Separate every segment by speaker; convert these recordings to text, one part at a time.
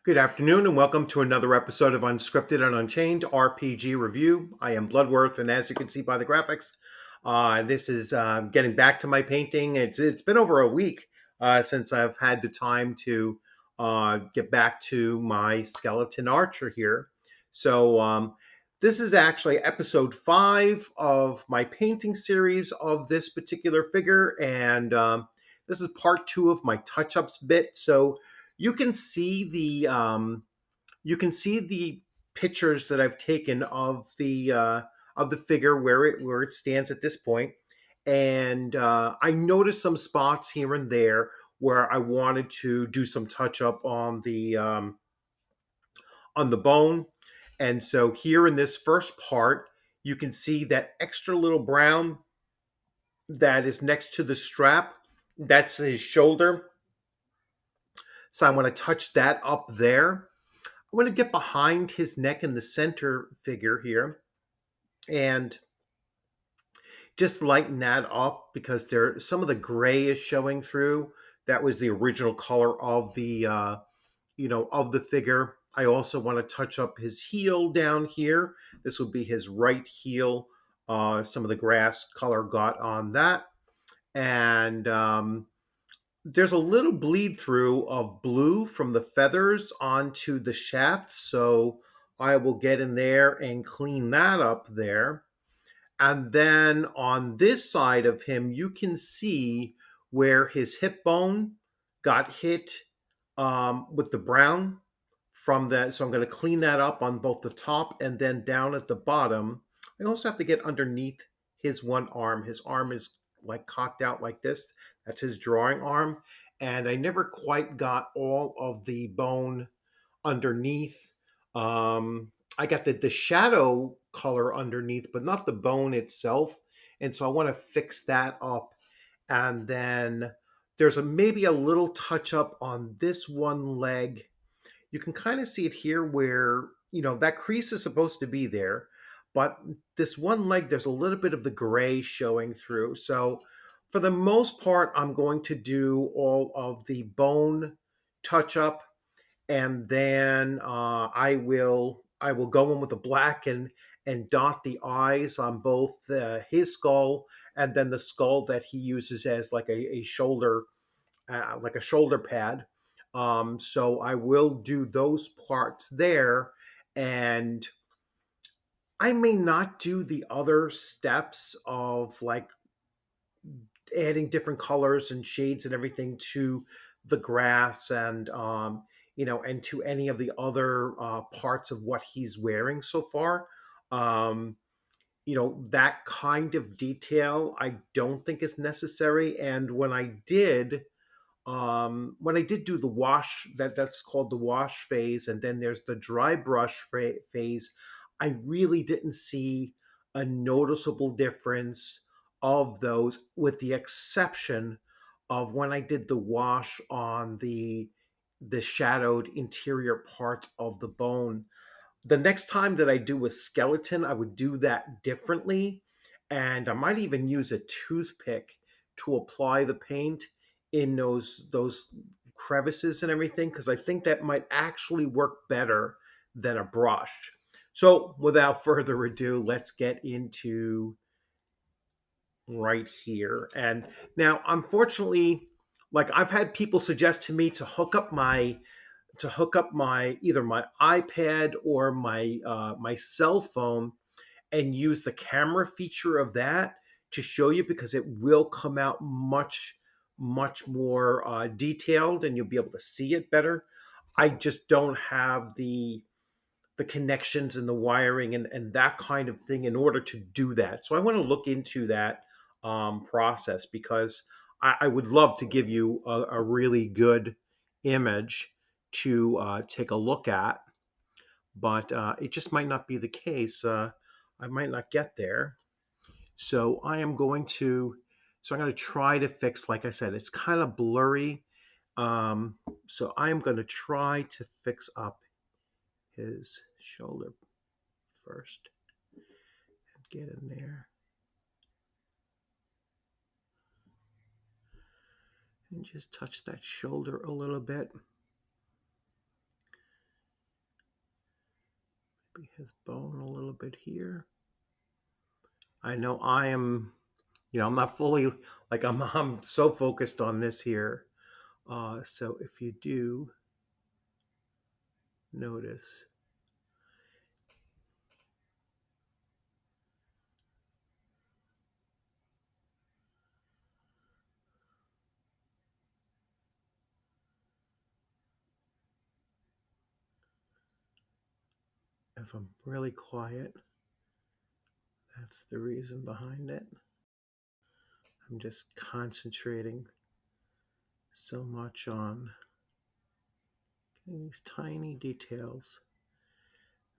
Speaker 1: Good afternoon, and welcome to another episode of Unscripted and Unchained RPG Review. I am Bloodworth, and as you can see by the graphics, this is getting back to my painting. It's been over a week since I've had the time to get back to my skeleton archer here. So this is actually episode 5 of my painting series of this particular figure, and this is part 2 of my touch-ups bit. So you can see the pictures that I've taken of the figure where it stands at this point, and I noticed some spots here and there where I wanted to do some touch up on the bone. And so here in this first part, you can see that extra little brown that is next to the strap. That's his shoulder. So I want to touch that up there. I want to get behind his neck in the center figure here and just lighten that up because there some of the gray is showing through. That was the original color of the figure. I also want to touch up his heel down here. This would be his right heel. Some of the grass color got on that, and there's a little bleed through of blue from the feathers onto the shaft, so I will get in there and clean that up there. And then on this side of him, you can see where his hip bone got hit with the brown from that. So I'm going to clean that up on both the top and then down at the bottom. I also have to get underneath his one arm. His arm is like cocked out like this. That's his drawing arm. And I never quite got all of the bone underneath. I got the shadow color underneath, but not the bone itself. And so I want to fix that up. And then there's maybe a little touch up on this one leg. You can kind of see it here where, that crease is supposed to be there. But this one leg, there's a little bit of the gray showing through. So for the most part, I'm going to do all of the bone touch up, and then I will go in with the black and dot the eyes on both his skull and then the skull that he uses as like a shoulder like a shoulder pad. So I will do those parts there, and I may not do the other steps of like adding different colors and shades and everything to the grass and to any of the other parts of what he's wearing so far. um, that kind of detail I don't think is necessary. And when I did do the wash, that's called the wash phase, and then there's the dry brush phase, I really didn't see a noticeable difference of those, with the exception of when I did the wash on the shadowed interior parts of the bone. The next time that I do a skeleton, I would do that differently, and I might even use a toothpick to apply the paint in those crevices and everything, because I think that might actually work better than a brush. So without further ado, let's get into right here. And now, unfortunately, like I've had people suggest to me to hook up my either my iPad or my cell phone and use the camera feature of that to show you, because it will come out much more detailed and you'll be able to see it better. I just don't have the connections and the wiring and that kind of thing in order to do that. So I want to look into that process, because I would love to give you a really good image to take a look at, but it just might not be the case. I might not get there. So I'm going to try to fix, like I said, it's kind of blurry. So I am going to try to fix up his shoulder first and get in there and just touch that shoulder a little bit. Maybe his bone a little bit here. I know I am, I'm not fully, like I'm so focused on this here. So if you do notice, if I'm really quiet, that's the reason behind it. I'm just concentrating so much on getting these tiny details.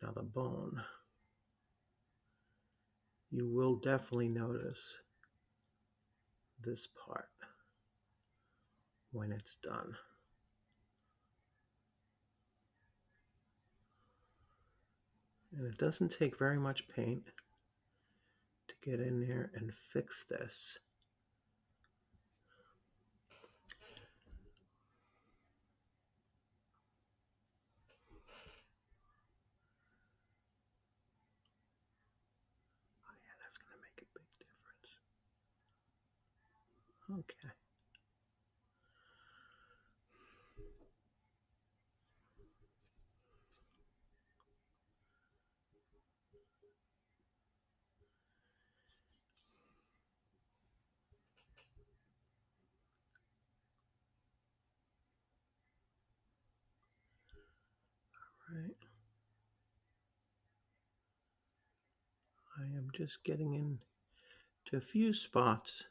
Speaker 1: Now the bone, you will definitely notice this part when it's done. And it doesn't take very much paint to get in there and fix this. Oh yeah, that's going to make a big difference. Okay. Right. I am just getting into a few spots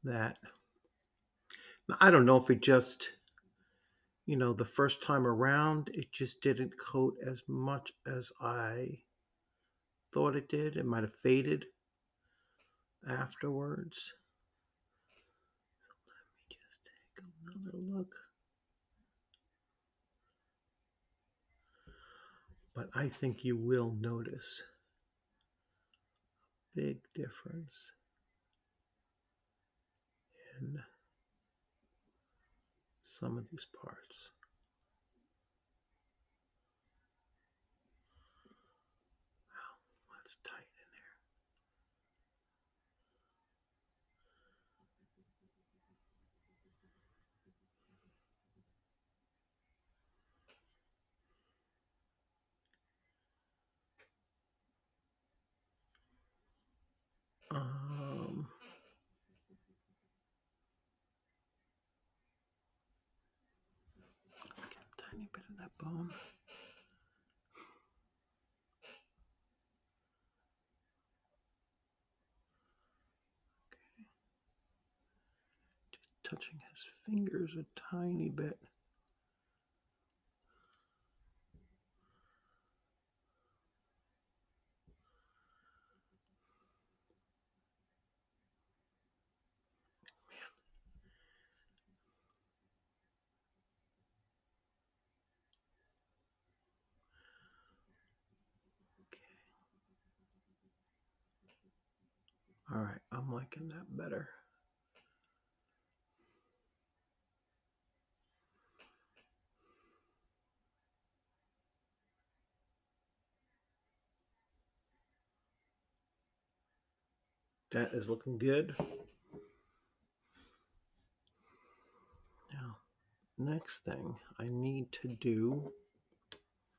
Speaker 1: that I don't know if it just, the first time around, it just didn't coat as much as I thought it did. It might have faded afterwards. Let me just take another look. But I think you will notice a big difference in some of these parts. Wow, that's tight in there. Get a tiny bit of that bone. Just touching his fingers a tiny bit. All right, I'm liking that better. That is looking good. Now, next thing I need to do,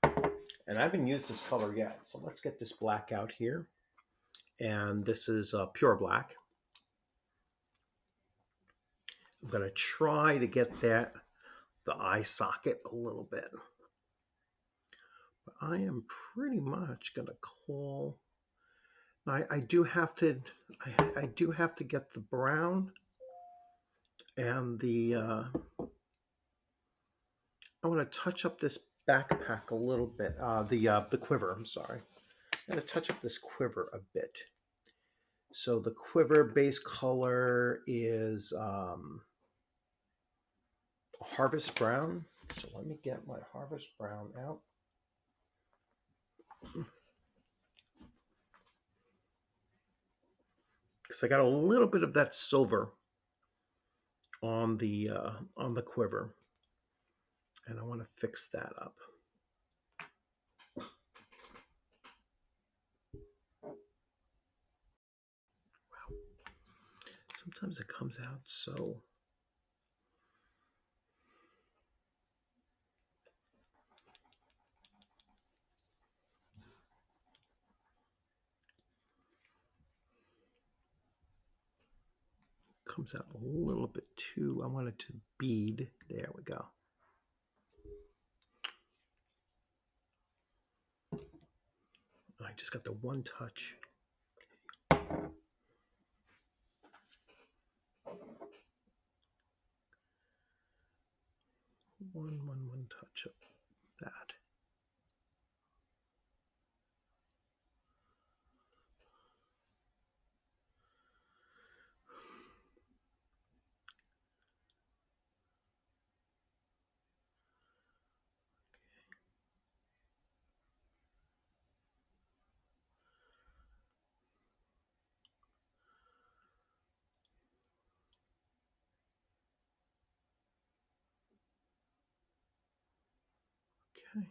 Speaker 1: and I haven't used this color yet, so let's get this black out here. And this is pure black. I'm going to try to get the eye socket a little bit. But I am pretty much going to call. I do have to. I do have to get the brown and the. I want to touch up this backpack a little bit. The quiver. I'm sorry. I'm going to touch up this quiver a bit. So the quiver base color is Harvest Brown. So let me get my Harvest Brown out. Because I got a little bit of that silver on the quiver, and I want to fix that up. Sometimes it comes out so. Comes out a little bit too. I want it to bead. There we go. I just got the one touch. One touch of that. Okay.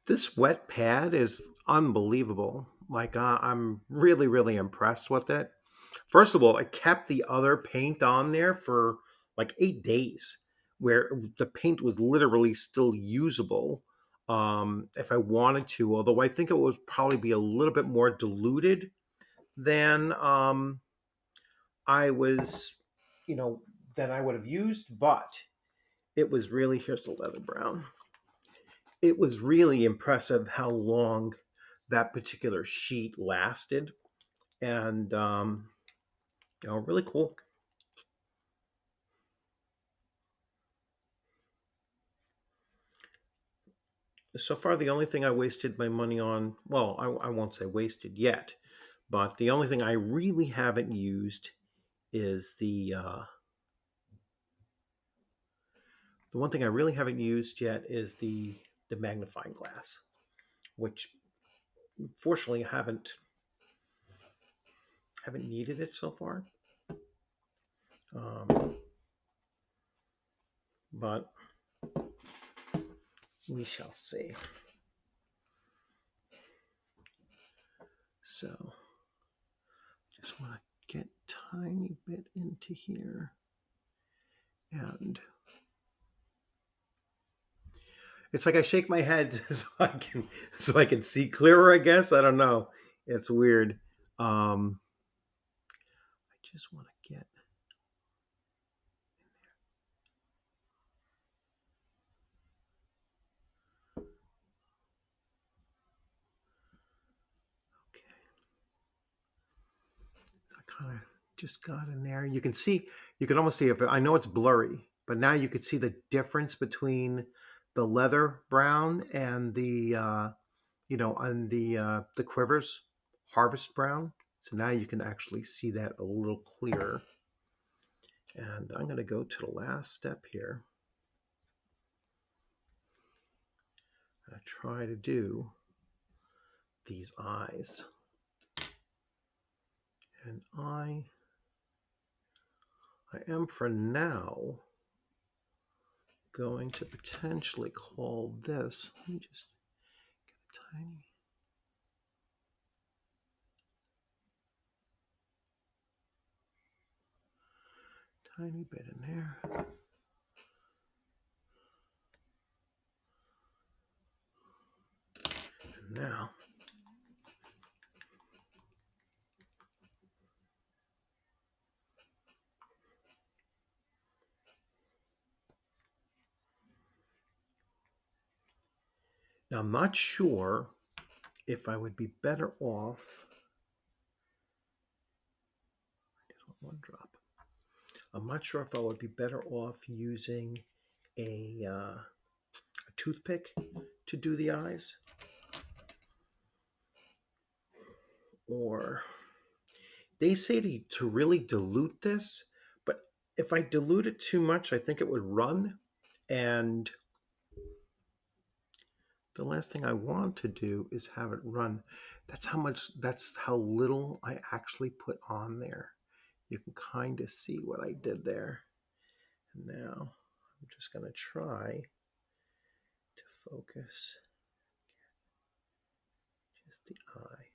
Speaker 1: This wet pad is unbelievable. Like I'm really, really impressed with it. First of all, it kept the other paint on there for like 8 days, where the paint was literally still usable if I wanted to. Although I think it would probably be a little bit more diluted than I was, you know, than I would have used. But it was really, here's the leather brown. It was really impressive how long that particular sheet lasted, and really cool. So far, the only thing I wasted my money on, well, I won't say wasted yet, but the only thing I really haven't used is the one thing I really haven't used yet is the magnifying glass, which fortunately haven't needed it so far. But we shall see. So just want to get tiny bit into here, and it's like I shake my head so I can see clearer, I guess. I don't know. It's weird. I just want to get okay. I kind of just got in there. You can see, you can almost see if I know it's blurry, but now you could see the difference between the leather brown and the quivers harvest brown. So now you can actually see that a little clearer. And I'm going to go to the last step here. I try to do these eyes. And I am for now going to potentially call this, let me just get a tiny bit in there. And now I'm not sure if I would be better off. I just want one drop. I'm not sure if I would be better off using a toothpick to do the eyes, or they say to really dilute this, but if I dilute it too much, I think it would run. And the last thing I want to do is have it run. That's how little I actually put on there. You can kind of see what I did there. And now I'm just going to try to focus. the eye.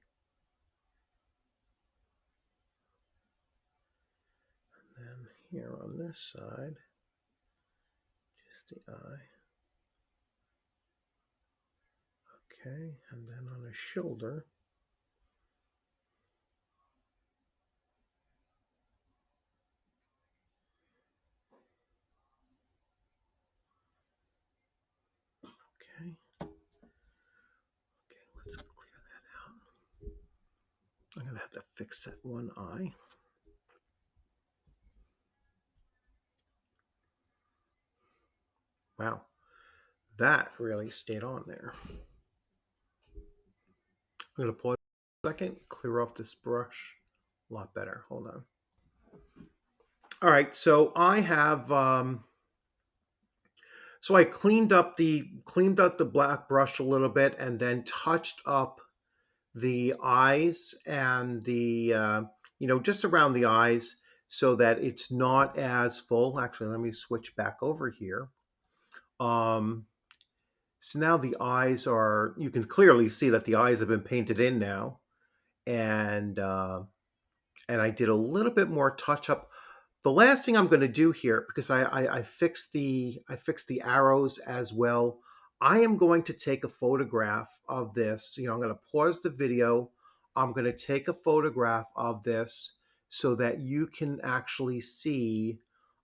Speaker 1: And then here on this side, just the eye. Okay, and then on his shoulder. Okay. Okay, let's clear that out. I'm going to have to fix that one eye. Wow, that really stayed on there. I'm going to pause a second, clear off this brush. A lot better. Hold on. All right, so I have so I cleaned up the black brush a little bit, and then touched up the eyes and the just around the eyes, so that it's not as full. Actually, let me switch back over here. So now the eyes are, you can clearly see that the eyes have been painted in now, and I did a little bit more touch up. The last thing I'm going to do here, because I fixed the arrows as well, I am going to take a photograph of this. I'm going to pause the video. I'm going to take a photograph of this so that you can actually see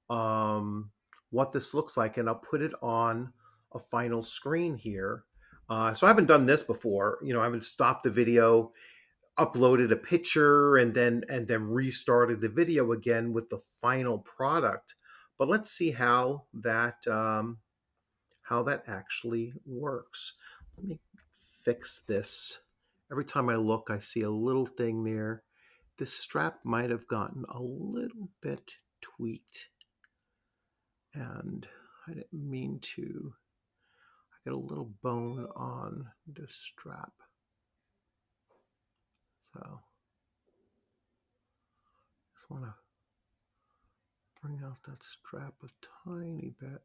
Speaker 1: what this looks like, and I'll put it on a final screen here. So I haven't done this before. I haven't stopped the video, uploaded a picture, and then restarted the video again with the final product. But let's see how that actually works. Let me fix this. Every time I look, I see a little thing there. This strap might have gotten a little bit tweaked, and I didn't mean to. I got a little bone on this strap. So just want to bring out that strap a tiny bit.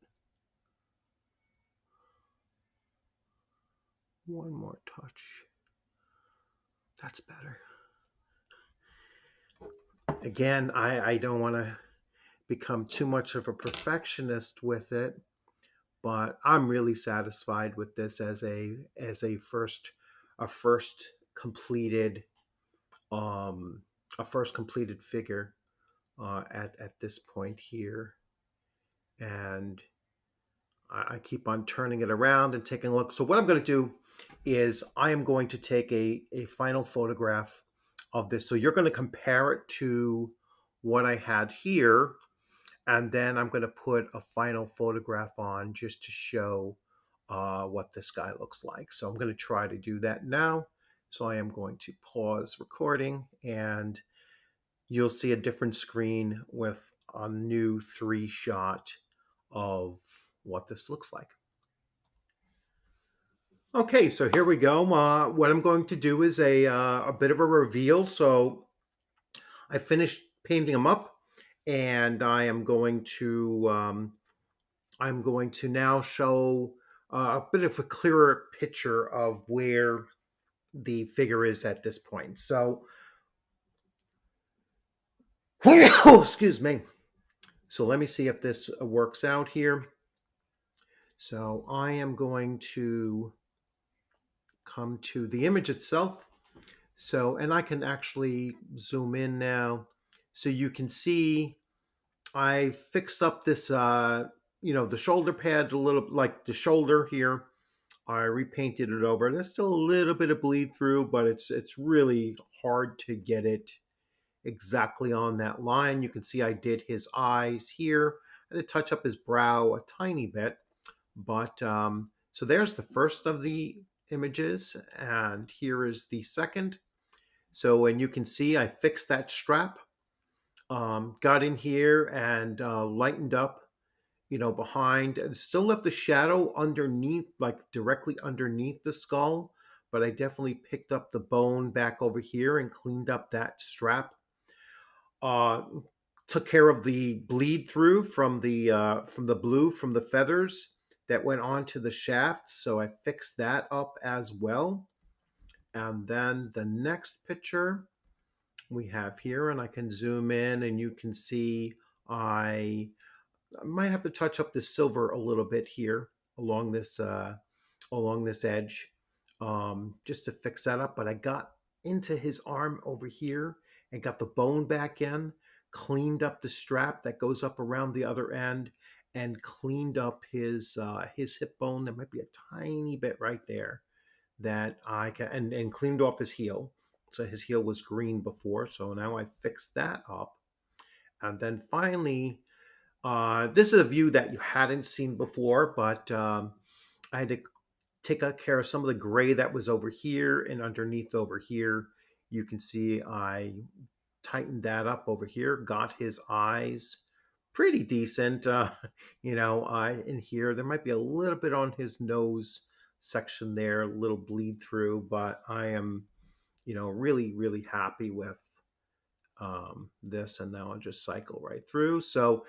Speaker 1: One more touch. That's better. Again, I don't want to become too much of a perfectionist with it, but I'm really satisfied with this as a first completed figure at this point here. And I keep on turning it around and taking a look. So what I'm going to do is I am going to take a final photograph of this. So you're going to compare it to what I had here, and then I'm going to put a final photograph on just to show what this guy looks like. So I'm going to try to do that now. So I am going to pause recording, and you'll see a different screen with a new 3-shot of what this looks like. Okay, so here we go. What I'm going to do is a bit of a reveal. So I finished painting them up, and I am going to now show a bit of a clearer picture of where the figure is at this point. So, excuse me. So let me see if this works out here. So I am going to come to the image itself. So, and I can actually zoom in now, so you can see I fixed up this, the shoulder pad a little, like the shoulder here. I repainted it over. There's still a little bit of bleed through, but it's really hard to get it exactly on that line. You can see I did his eyes here. I did touch up his brow a tiny bit, but so there's the first of the images, and here is the second. So, and you can see I fixed that strap, got in here and lightened up, behind, and still left the shadow underneath, like directly underneath the skull, but I definitely picked up the bone back over here and cleaned up that strap. Took care of the bleed through from the blue from the feathers that went onto the shaft, so I fixed that up as well. And then the next picture we have here, and I can zoom in and you can see I might have to touch up the silver a little bit here along this edge, just to fix that up. But I got into his arm over here and got the bone back in, cleaned up the strap that goes up around the other end, and cleaned up his hip bone. There might be a tiny bit right there that I can, and cleaned off his heel. So his heel was green before, so now I fixed that up. And then finally, this is a view that you hadn't seen before, but I had to take care of some of the gray that was over here and underneath over here. You can see I tightened that up over here, got his eyes pretty decent. In here, there might be a little bit on his nose section there, a little bleed through, but I am, really, really happy with this. And now I'll just cycle right through. So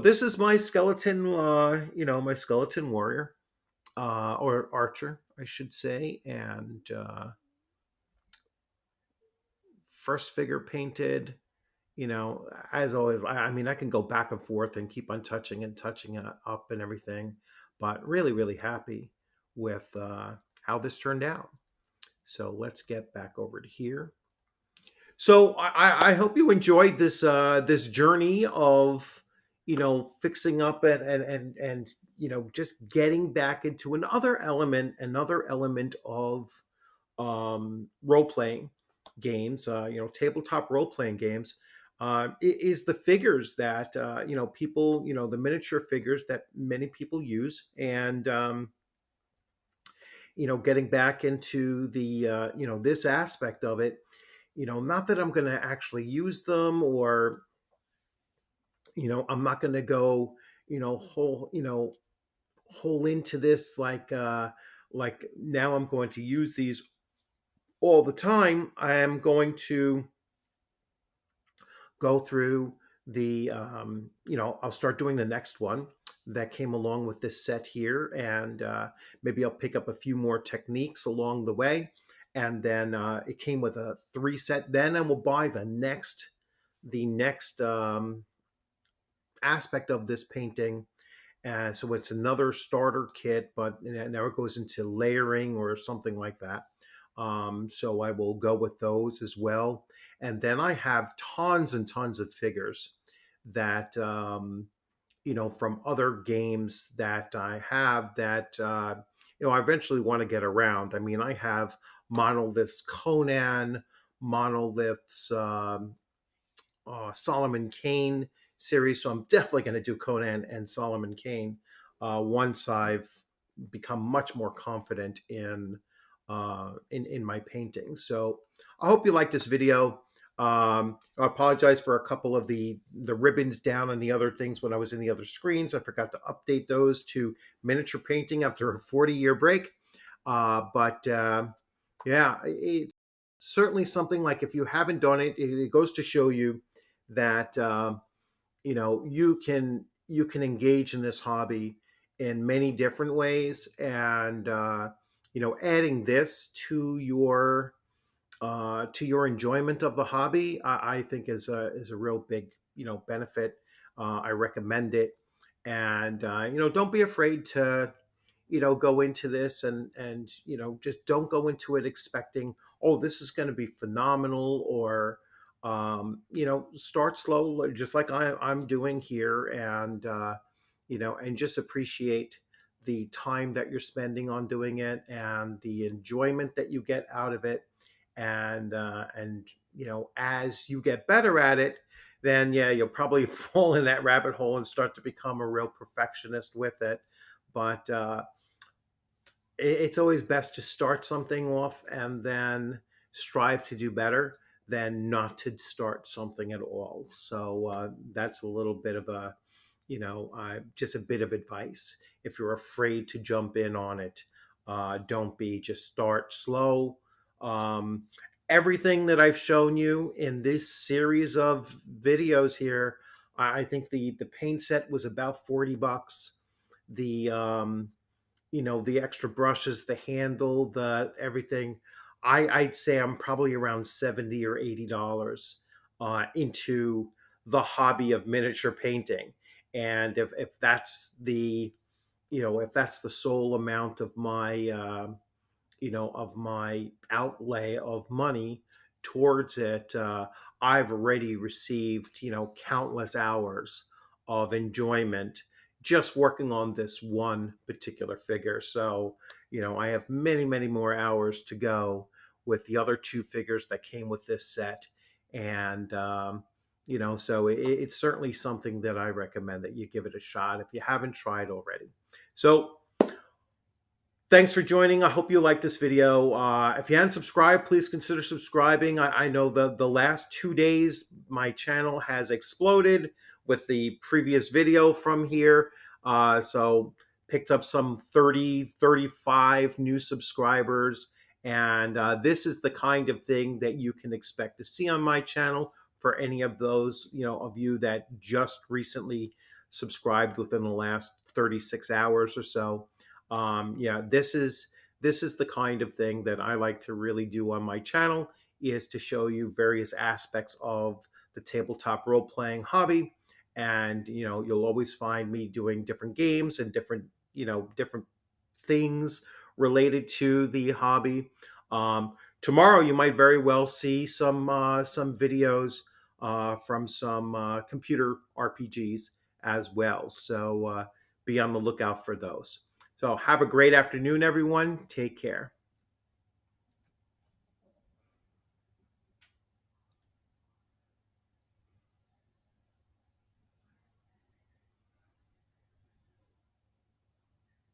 Speaker 1: this is my skeleton, my skeleton warrior, or archer, I should say. And first figure painted, as always. I mean, I can go back and forth and keep on touching it up and everything, but really, really happy with how this turned out. So let's get back over to here. So I hope you enjoyed this journey of fixing up and just getting back into another element of role playing games, tabletop role playing games. Is the figures that people, the miniature figures that many people use, and getting back into the this aspect of it. Not that I'm going to actually use them, or I'm not going to go whole into this, like now I'm going to use these all the time. I am going to go through I'll start doing the next one that came along with this set here, and maybe I'll pick up a few more techniques along the way. And then it came with a 3 set. Then I will buy the next aspect of this painting. So it's another starter kit, but now it goes into layering or something like that. So I will go with those as well. And then I have tons and tons of figures that, from other games that I have that, I eventually want to get around. I mean, I have monoliths Conan, monoliths Solomon Kane series. So I'm definitely going to do Conan and Solomon Kane once I've become much more confident in my painting. So I hope you like this video. I apologize for a couple of the ribbons down and the other things when I was in the other screens. I forgot to update those to miniature painting after a 40-year break. But yeah, it's certainly something, like, if you haven't done it, it goes to show you that you can engage in this hobby in many different ways. And adding this to your enjoyment of the hobby, I think is a real big benefit. I recommend it. And don't be afraid to go into this, and just don't go into it expecting, oh, this is going to be phenomenal, or start slow, just like I'm doing here. And and just appreciate the time that you're spending on doing it and the enjoyment that you get out of it. And as you get better at it, then yeah, you'll probably fall in that rabbit hole and start to become a real perfectionist with it. But it's always best to start something off and then strive to do better than not to start something at all. So that's a little bit of just a bit of advice. If you're afraid to jump in on it, don't be. Just start slow. Um, Everything that I've shown you in this series of videos here, I think the paint set was about $40. The the extra brushes, the handle, the everything, I'd say I'm probably around $70 or $80 into the hobby of miniature painting. And if that's the, if that's the sole amount of my of my outlay of money towards it, I've already received, countless hours of enjoyment just working on this one particular figure. So, I have many, many more hours to go with the other two figures that came with this set. And, so it's certainly something that I recommend that you give it a shot if you haven't tried already. So, thanks for joining. I hope you liked this video. If you haven't subscribed, please consider subscribing. I know the last 2 days, my channel has exploded with the previous video from here. So picked up some 30, 35 new subscribers. And this is the kind of thing that you can expect to see on my channel for any of those, of you that just recently subscribed within the last 36 hours or so. Yeah, this is the kind of thing that I like to really do on my channel, is to show you various aspects of the tabletop role playing hobby. And you'll always find me doing different games and different things related to the hobby. Tomorrow you might very well see some videos from some computer RPGs as well. So be on the lookout for those. So have a great afternoon, everyone. Take care.